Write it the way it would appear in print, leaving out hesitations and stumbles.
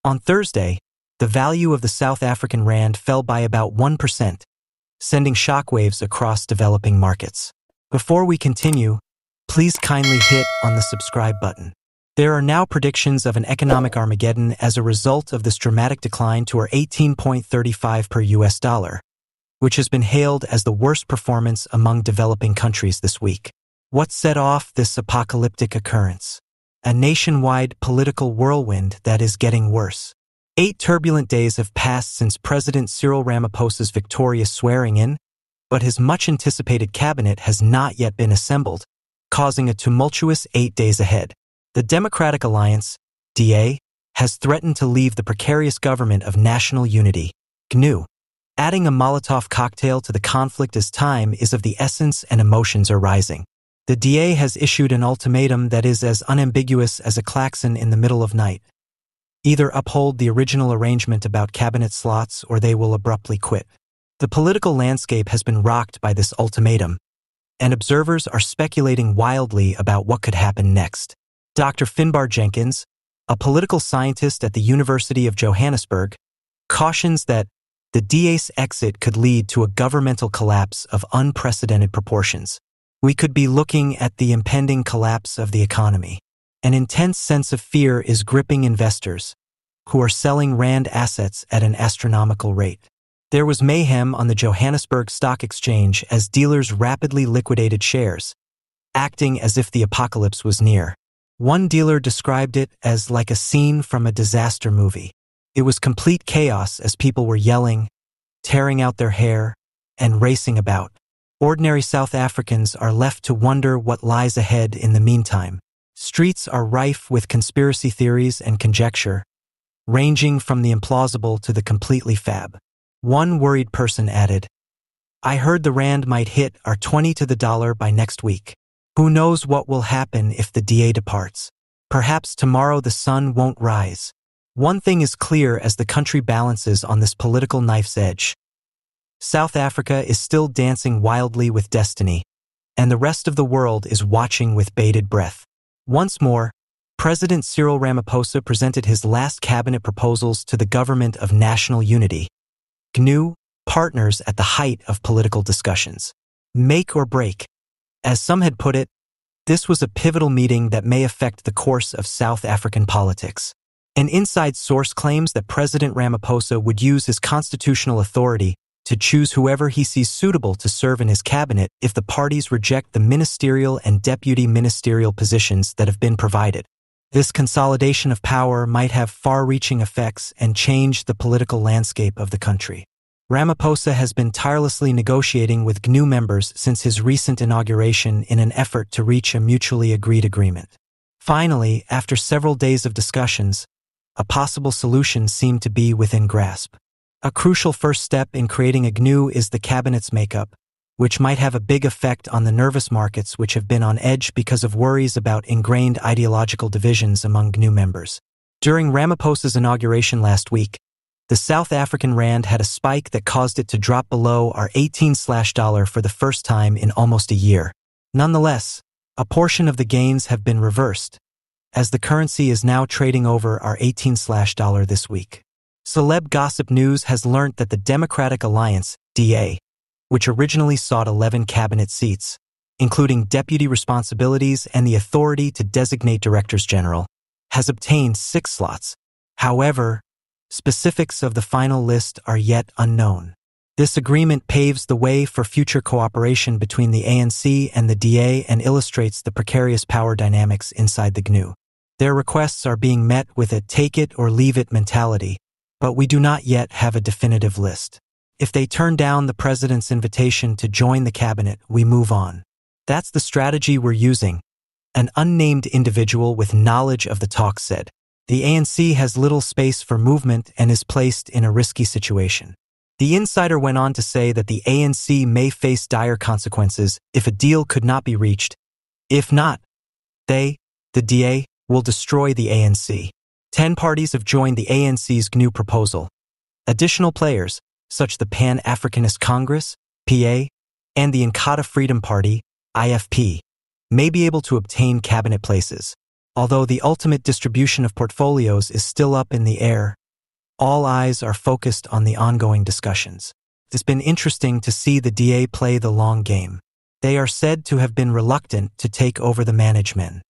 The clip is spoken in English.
On Thursday, the value of the South African rand fell by about 1%, sending shockwaves across developing markets. Before we continue, please kindly hit on the subscribe button. There are now predictions of an economic Armageddon as a result of this dramatic decline to our 18.35 per US dollar, which has been hailed as the worst performance among developing countries this week. What set off this apocalyptic occurrence? A nationwide political whirlwind that is getting worse. 8 turbulent days have passed since President Cyril Ramaphosa's victorious swearing-in, but his much-anticipated cabinet has not yet been assembled, causing a tumultuous 8 days ahead. The Democratic Alliance, DA, has threatened to leave the precarious government of national unity, GNU. Adding a Molotov cocktail to the conflict as time is of the essence and emotions are rising. The DA has issued an ultimatum that is as unambiguous as a klaxon in the middle of night. Either uphold the original arrangement about cabinet slots or they will abruptly quit. The political landscape has been rocked by this ultimatum, and observers are speculating wildly about what could happen next. Dr. Finbar Jenkins, a political scientist at the University of Johannesburg, cautions that the DA's exit could lead to a governmental collapse of unprecedented proportions. We could be looking at the impending collapse of the economy. An intense sense of fear is gripping investors, who are selling rand assets at an astronomical rate. There was mayhem on the Johannesburg Stock Exchange as dealers rapidly liquidated shares, acting as if the apocalypse was near. One dealer described it as like a scene from a disaster movie. It was complete chaos as people were yelling, tearing out their hair, and racing about. Ordinary South Africans are left to wonder what lies ahead in the meantime. Streets are rife with conspiracy theories and conjecture, ranging from the implausible to the completely fab. One worried person added, "I heard the rand might hit our 20 to the dollar by next week. Who knows what will happen if the DA departs? Perhaps tomorrow the sun won't rise." One thing is clear as the country balances on this political knife's edge. South Africa is still dancing wildly with destiny, and the rest of the world is watching with bated breath. Once more, President Cyril Ramaphosa presented his last cabinet proposals to the Government of National Unity, GNU, partners at the height of political discussions. Make or break. As some had put it, this was a pivotal meeting that may affect the course of South African politics. An inside source claims that President Ramaphosa would use his constitutional authority to choose whoever he sees suitable to serve in his cabinet if the parties reject the ministerial and deputy ministerial positions that have been provided. This consolidation of power might have far-reaching effects and change the political landscape of the country. Ramaphosa has been tirelessly negotiating with GNU members since his recent inauguration in an effort to reach a mutually agreed agreement. Finally, after several days of discussions, a possible solution seemed to be within grasp. A crucial first step in creating a GNU is the cabinet's makeup, which might have a big effect on the nervous markets which have been on edge because of worries about ingrained ideological divisions among GNU members. During Ramaphosa's inauguration last week, the South African rand had a spike that caused it to drop below our 18/dollar for the first time in almost a year. Nonetheless, a portion of the gains have been reversed, as the currency is now trading over our 18/dollar this week. Celeb gossip news has learnt that the Democratic Alliance, DA, which originally sought 11 cabinet seats, including deputy responsibilities and the authority to designate directors general, has obtained 6 slots. However, specifics of the final list are yet unknown. This agreement paves the way for future cooperation between the ANC and the DA and illustrates the precarious power dynamics inside the GNU. Their requests are being met with a take-it-or-leave-it mentality, but we do not yet have a definitive list. If they turn down the president's invitation to join the cabinet, we move on. That's the strategy we're using, an unnamed individual with knowledge of the talks said. The ANC has little space for movement and is placed in a risky situation. The insider went on to say that the ANC may face dire consequences if a deal could not be reached. If not, they, the DA, will destroy the ANC. 10 parties have joined the ANC's GNU proposal. Additional players, such the Pan-Africanist Congress, PA, and the Inkatha Freedom Party, IFP, may be able to obtain cabinet places. Although the ultimate distribution of portfolios is still up in the air, All eyes are focused on the ongoing discussions. It's been interesting to see the DA play the long game. They are said to have been reluctant to take over the management.